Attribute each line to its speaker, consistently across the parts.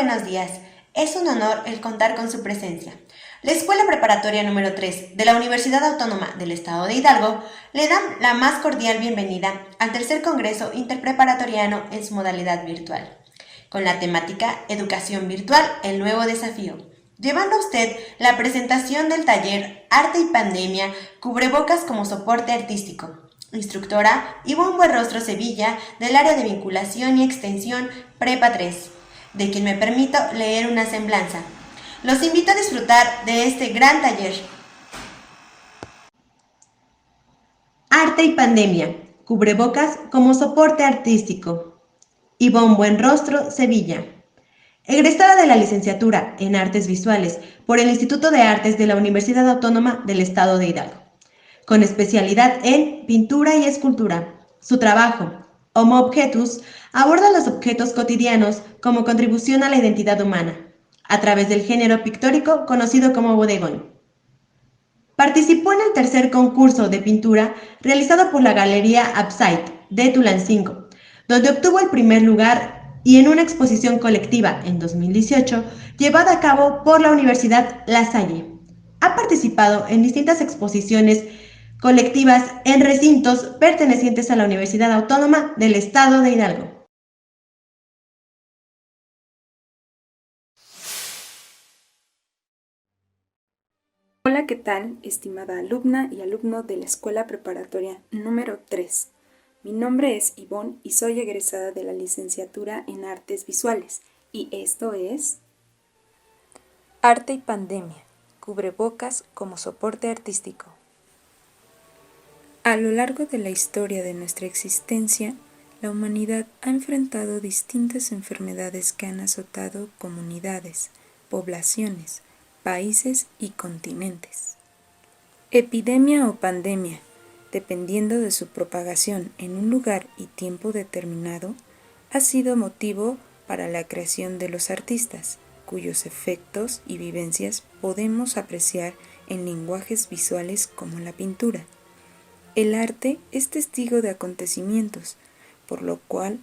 Speaker 1: buenos días. Es un honor el contar con su presencia. La Escuela Preparatoria número 3 de la Universidad Autónoma del Estado de Hidalgo le da la más cordial bienvenida al tercer Congreso Interpreparatoriano en su modalidad virtual, con la temática Educación Virtual, el nuevo desafío, llevando a usted la presentación del taller Arte y Pandemia, Cubrebocas como soporte artístico. Instructora Ivonne Buenrostro Sevilla, del área de vinculación y extensión Prepa 3, de quien me permito leer una semblanza. Los invito a disfrutar de este gran taller. Arte y Pandemia, Cubrebocas como soporte artístico. Ivonne Buenrostro Sevilla, egresada de la licenciatura en Artes Visuales por el Instituto de Artes de la Universidad Autónoma del Estado de Hidalgo, con especialidad en pintura y escultura. Su trabajo, Homo Objetus, aborda los objetos cotidianos como contribución a la identidad humana, a través del género pictórico conocido como bodegón. Participó en el tercer concurso de pintura realizado por la Galería Upside de Tulancingo, donde obtuvo el primer lugar, y en una exposición colectiva en 2018 llevada a cabo por la Universidad La Salle. Ha participado en distintas exposiciones colectivas en recintos pertenecientes a la Universidad Autónoma del Estado de Hidalgo.
Speaker 2: Hola, ¿qué tal, estimada alumna y alumno de la Escuela Preparatoria número 3? Mi nombre es Ivonne y soy egresada de la licenciatura en Artes Visuales, y esto es Arte y Pandemia, Cubrebocas como soporte artístico. A lo largo de la historia de nuestra existencia, la humanidad ha enfrentado distintas enfermedades que han azotado comunidades, poblaciones, países y continentes. Epidemia o pandemia, dependiendo de su propagación en un lugar y tiempo determinado, ha sido motivo para la creación de los artistas, cuyos efectos y vivencias podemos apreciar en lenguajes visuales como la pintura. El arte es testigo de acontecimientos, por lo cual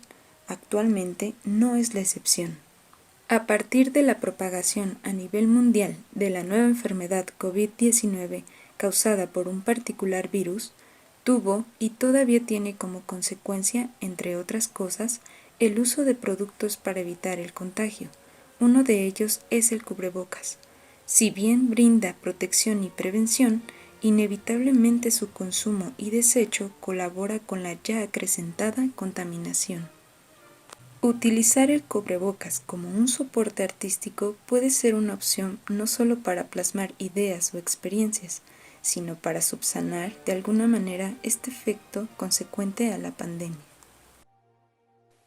Speaker 2: actualmente no es la excepción. A partir de la propagación a nivel mundial de la nueva enfermedad COVID-19 causada por un particular virus, tuvo y todavía tiene como consecuencia, entre otras cosas, el uso de productos para evitar el contagio. Uno de ellos es el cubrebocas. Si bien brinda protección y prevención, inevitablemente su consumo y desecho colabora con la ya acrecentada contaminación. Utilizar el cubrebocas como un soporte artístico puede ser una opción no solo para plasmar ideas o experiencias, sino para subsanar de alguna manera este efecto consecuente a la pandemia.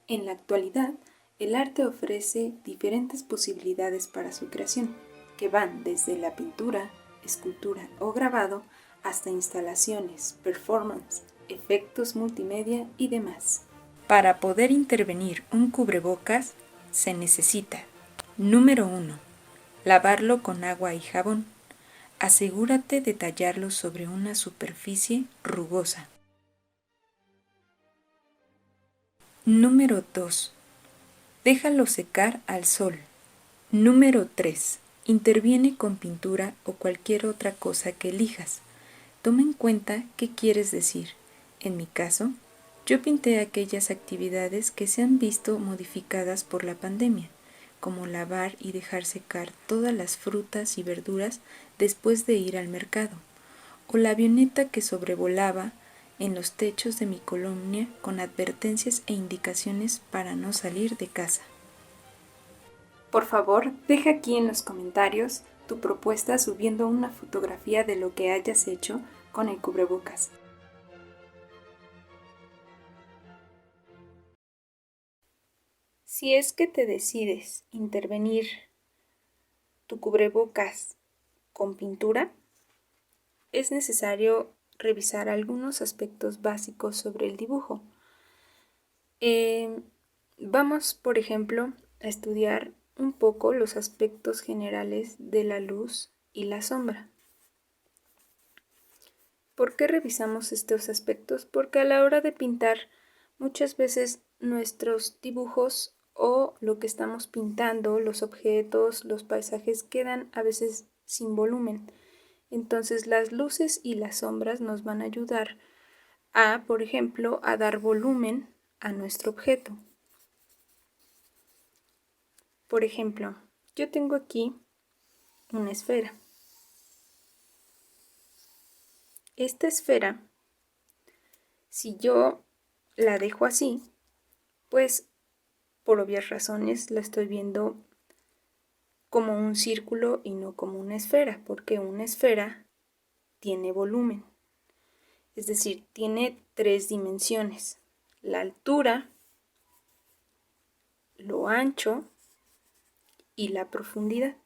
Speaker 2: En la actualidad, el arte ofrece diferentes posibilidades para su creación, que van desde la pintura, escultura o grabado hasta instalaciones, performance, efectos multimedia y demás. Para poder intervenir un cubrebocas se necesita: número 1. Lavarlo con agua y jabón. Asegúrate de tallarlo sobre una superficie rugosa. Número 2. Déjalo secar al sol. Número 3. Interviene con pintura o cualquier otra cosa que elijas. Toma en cuenta qué quieres decir. En mi caso, yo pinté aquellas actividades que se han visto modificadas por la pandemia, como lavar y dejar secar todas las frutas y verduras después de ir al mercado, o la avioneta que sobrevolaba en los techos de mi colonia con advertencias e indicaciones para no salir de casa. Por favor, deja aquí en los comentarios tu propuesta subiendo una fotografía de lo que hayas hecho con el cubrebocas. Si es que te decides intervenir tu cubrebocas con pintura, es necesario revisar algunos aspectos básicos sobre el dibujo. Vamos, por ejemplo, a estudiar un poco los aspectos generales de la luz y la sombra. ¿Por qué revisamos estos aspectos? Porque a la hora de pintar, muchas veces nuestros dibujos o lo que estamos pintando, los objetos, los paisajes quedan a veces sin volumen. Entonces las luces y las sombras nos van a ayudar a, por ejemplo, a dar volumen a nuestro objeto. Por ejemplo, yo tengo aquí una esfera. Esta esfera, si yo la dejo así, pues por obvias razones la estoy viendo como un círculo y no como una esfera, porque una esfera tiene volumen, es decir, tiene 3 dimensiones: la altura, lo ancho y la profundidad.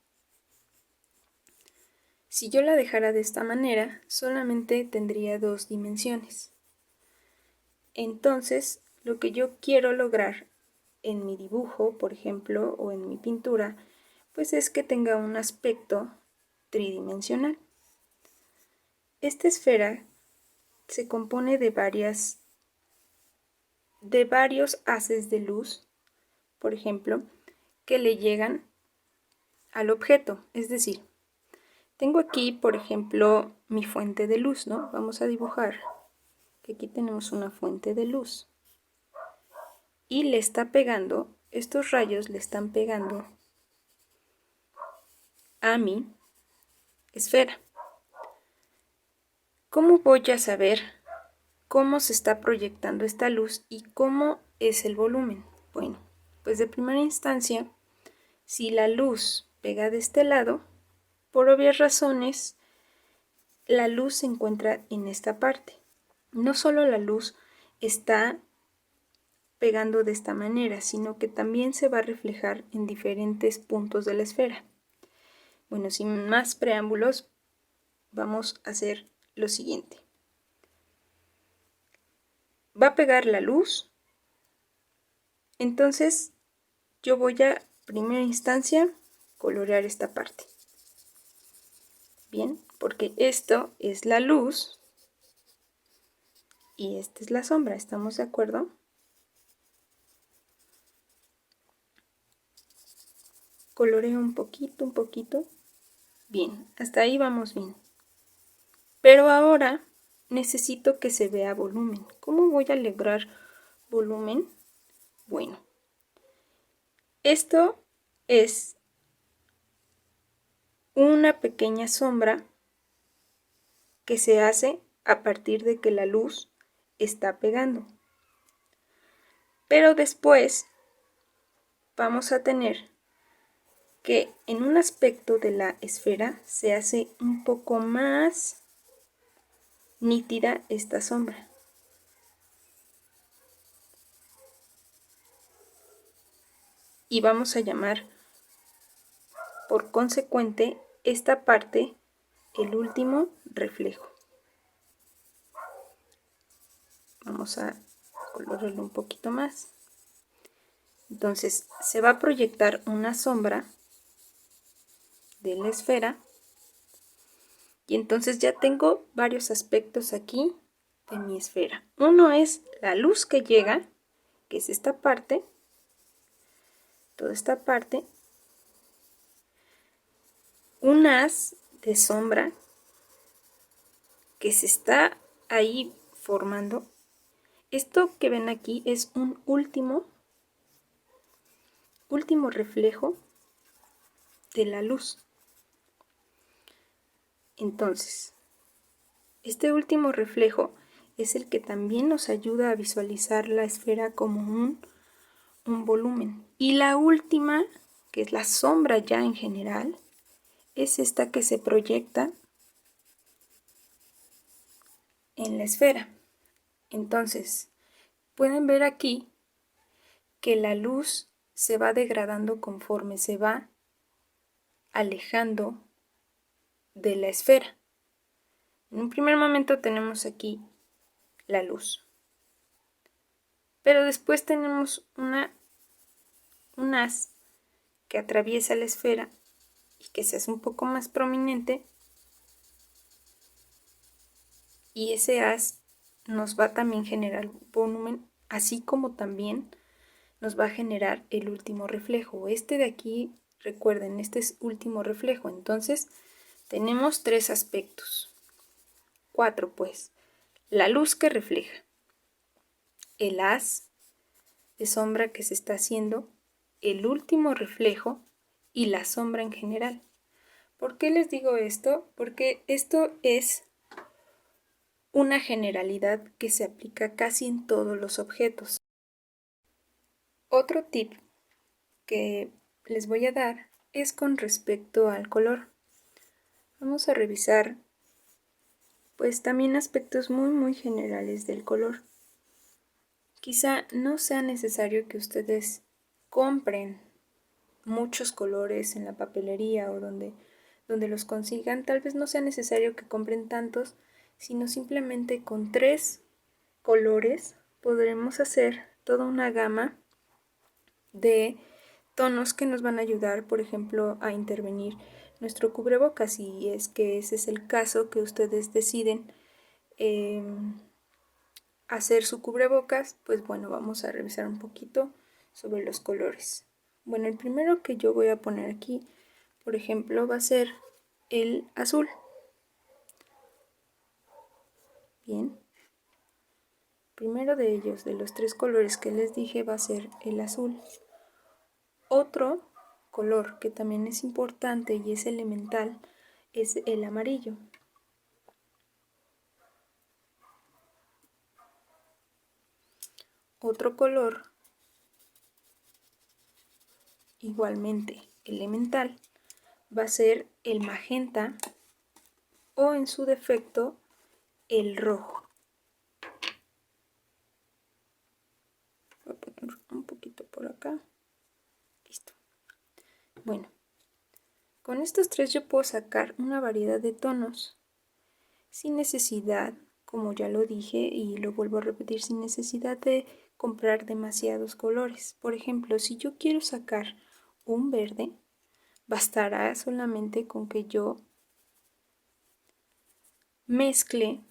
Speaker 2: Si yo la dejara de esta manera, solamente tendría 2 dimensiones. Entonces, lo que yo quiero lograr en mi dibujo, por ejemplo, o en mi pintura, pues es que tenga un aspecto tridimensional. Esta esfera se compone de varios haces de luz, por ejemplo, que le llegan al objeto. Es decir, tengo aquí, por ejemplo, mi fuente de luz, ¿no? Vamos a dibujar que aquí tenemos una fuente de luz. Y le está pegando, estos rayos le están pegando a mi esfera. ¿Cómo voy a saber cómo se está proyectando esta luz y cómo es el volumen? Bueno, pues de primera instancia, si la luz pega de este lado, por obvias razones, la luz se encuentra en esta parte. No solo la luz está pegando de esta manera, sino que también se va a reflejar en diferentes puntos de la esfera. Bueno, sin más preámbulos, vamos a hacer lo siguiente. Va a pegar la luz, entonces yo voy a, primera instancia, colorear esta parte. Bien, porque esto es la luz y esta es la sombra, ¿estamos de acuerdo? Coloreo un poquito. Bien, hasta ahí vamos bien. Pero ahora necesito que se vea volumen. ¿Cómo voy a lograr volumen? Bueno, esto es una pequeña sombra que se hace a partir de que la luz está pegando. Pero después vamos a tener que en un aspecto de la esfera se hace un poco más nítida esta sombra. Y vamos a llamar por consecuente esta parte el último reflejo. Vamos a colorarlo un poquito más. Entonces se va a proyectar una sombra de la esfera y entonces ya tengo varios aspectos aquí de mi esfera. Uno es la luz que llega, que es esta parte, toda esta parte, un haz de sombra que se está ahí formando. Esto que ven aquí es un último reflejo de la luz. Entonces, este último reflejo es el que también nos ayuda a visualizar la esfera como un volumen. Y la última, que es la sombra ya en general, es esta que se proyecta en la esfera. Entonces, pueden ver aquí que la luz se va degradando conforme se va alejando de la esfera. En un primer momento tenemos aquí la luz, pero después tenemos un haz que atraviesa la esfera y que se hace un poco más prominente, y ese haz nos va también a generar volumen, así como también nos va a generar el último reflejo. Este de aquí, recuerden, este es último reflejo. Entonces, tenemos 3 aspectos. 4 pues. La luz que refleja, el haz de sombra que se está haciendo, el último reflejo y la sombra en general. ¿Por qué les digo esto? Porque esto es una generalidad que se aplica casi en todos los objetos. Otro tip que les voy a dar es con respecto al color. Vamos a revisar pues también aspectos muy generales del color. Quizá no sea necesario que ustedes compren muchos colores en la papelería o donde los consigan. Tal vez no sea necesario que compren tantos, sino simplemente con 3 colores podremos hacer toda una gama de tonos que nos van a ayudar, por ejemplo, a intervenir nuestro cubrebocas. Si es que ese es el caso que ustedes deciden hacer su cubrebocas, pues bueno, vamos a revisar un poquito sobre los colores. Bueno, el primero que yo voy a poner aquí, por ejemplo, va a ser el azul. Bien. Primero de ellos, de los 3 colores que les dije, va a ser el azul. Otro color que también es importante y es elemental es el amarillo. Otro color igualmente elemental va a ser el magenta o en su defecto el rojo. Voy a poner un poquito por acá. Listo. Bueno, con estos 3 yo puedo sacar una variedad de tonos sin necesidad, como ya lo dije y lo vuelvo a repetir, sin necesidad de comprar demasiados colores. Por ejemplo, si yo quiero sacar un verde, bastará solamente con que yo mezcle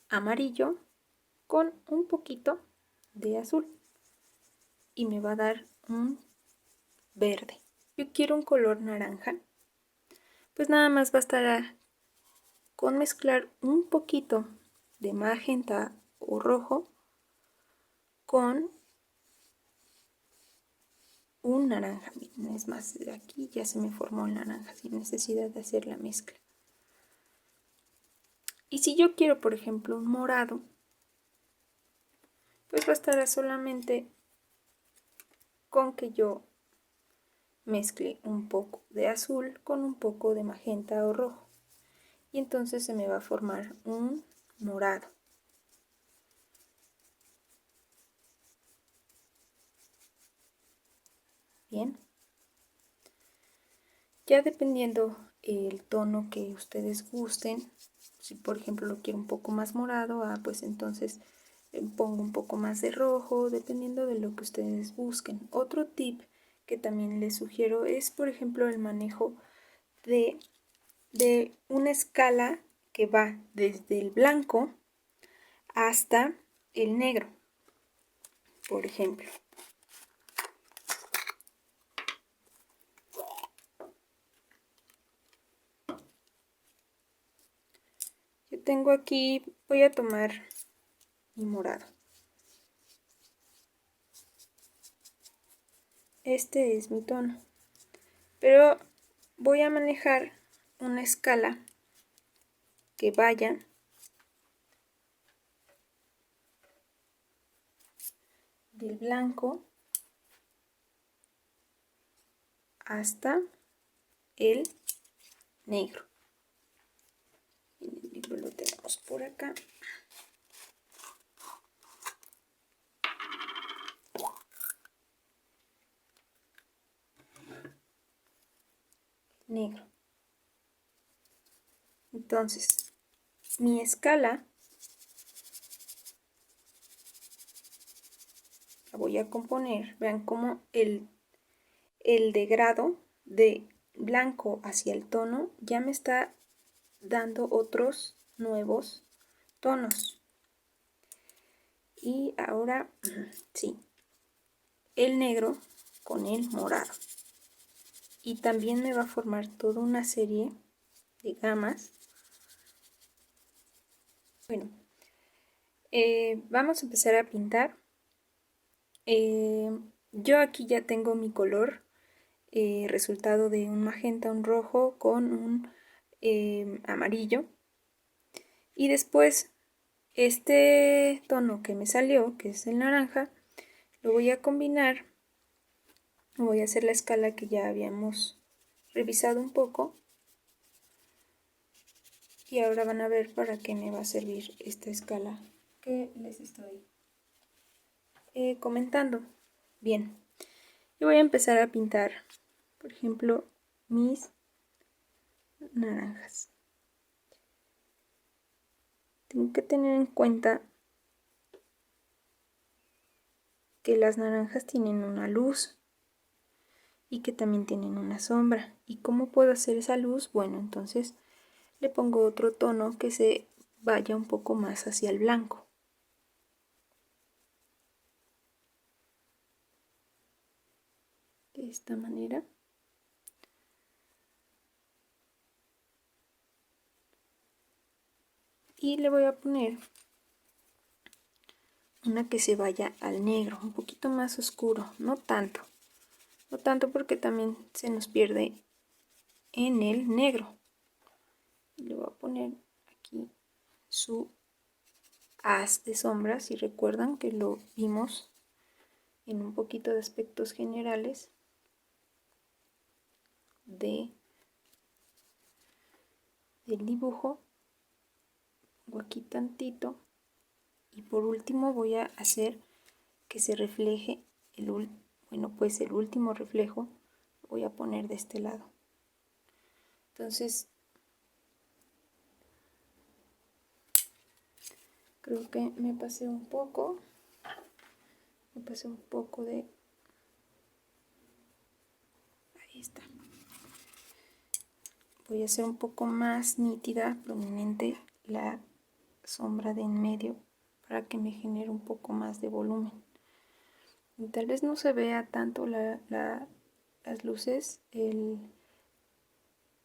Speaker 2: amarillo con un poquito de azul y me va a dar un verde. Yo quiero un color naranja, pues nada más bastará con mezclar un poquito de magenta o rojo con un naranja. Miren, es más, de aquí ya se me formó el naranja sin necesidad de hacer la mezcla. Y si yo quiero, por ejemplo, un morado, pues bastará solamente con que yo mezcle un poco de azul con un poco de magenta o rojo. Y entonces se me va a formar un morado. Bien. Ya dependiendo el tono que ustedes gusten, si por ejemplo lo quiero un poco más morado, pues entonces pongo un poco más de rojo, dependiendo de lo que ustedes busquen. Otro tip que también les sugiero es, por ejemplo, el manejo de una escala que va desde el blanco hasta el negro, por ejemplo. Yo tengo aquí, voy a tomar mi morado. Este es mi tono, pero voy a manejar una escala que vaya del blanco hasta el negro. El negro lo tenemos por acá. Negro. Entonces, mi escala la voy a componer. Vean cómo el degrado de blanco hacia el tono ya me está dando otros nuevos tonos. Y ahora, sí, el negro con el morado. Y también me va a formar toda una serie de gamas. Bueno, vamos a empezar a pintar. Yo aquí ya tengo mi color, resultado de un magenta, un rojo con un amarillo. Y después este tono que me salió, que es el naranja, lo voy a combinar. Voy a hacer la escala que ya habíamos revisado un poco. Y ahora van a ver para qué me va a servir esta escala que les estoy comentando. Bien, y voy a empezar a pintar, por ejemplo, mis naranjas. Tengo que tener en cuenta que las naranjas tienen una luz y que también tienen una sombra. ¿Y cómo puedo hacer esa luz? Bueno, entonces le pongo otro tono que se vaya un poco más hacia el blanco. De esta manera. Y le voy a poner una que se vaya al negro, un poquito más oscuro, no tanto porque también se nos pierde en el negro. Le voy a poner aquí su haz de sombras, si recuerdan que lo vimos en un poquito de aspectos generales del dibujo. Pongo aquí tantito y por último voy a hacer que se refleje el último reflejo lo voy a poner de este lado. Entonces creo que me pasé un poco de... Ahí está. Voy a hacer un poco más nítida, prominente la sombra de en medio para que me genere un poco más de volumen. Y tal vez no se vea tanto las luces,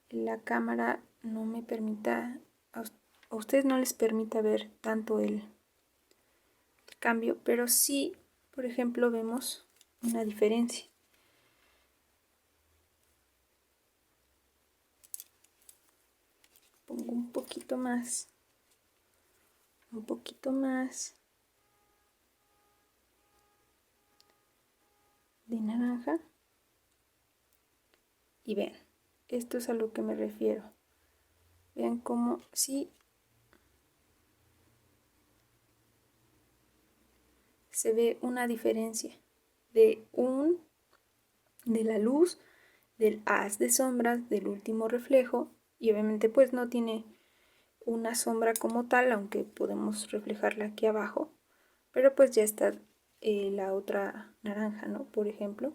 Speaker 2: la cámara no me permita, a ustedes no les permita ver tanto el cambio, pero sí, por ejemplo, vemos una diferencia. Pongo un poquito más de naranja y vean, esto es a lo que me refiero. Vean cómo sí se ve una diferencia de la luz, del haz de sombras, del último reflejo, y obviamente pues no tiene una sombra como tal, aunque podemos reflejarla aquí abajo, pero pues ya está la otra naranja, ¿no? Por ejemplo,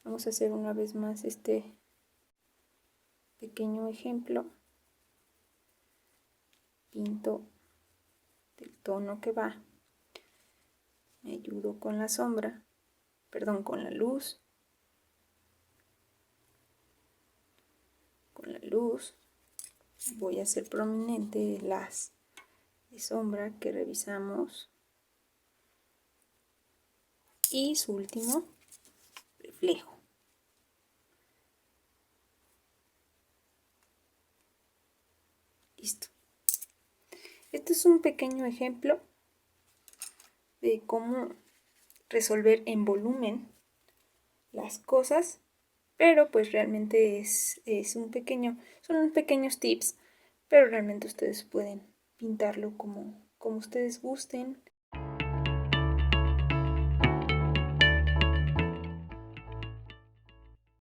Speaker 2: vamos a hacer una vez más este pequeño ejemplo. Pinto del tono que va, me ayudo con la sombra, perdón, con la luz, voy a hacer prominente las de sombra que revisamos y su último reflejo. Listo. Este es un pequeño ejemplo de cómo resolver en volumen las cosas, pero pues realmente son pequeños tips, pero realmente ustedes pueden pintarlo como ustedes gusten,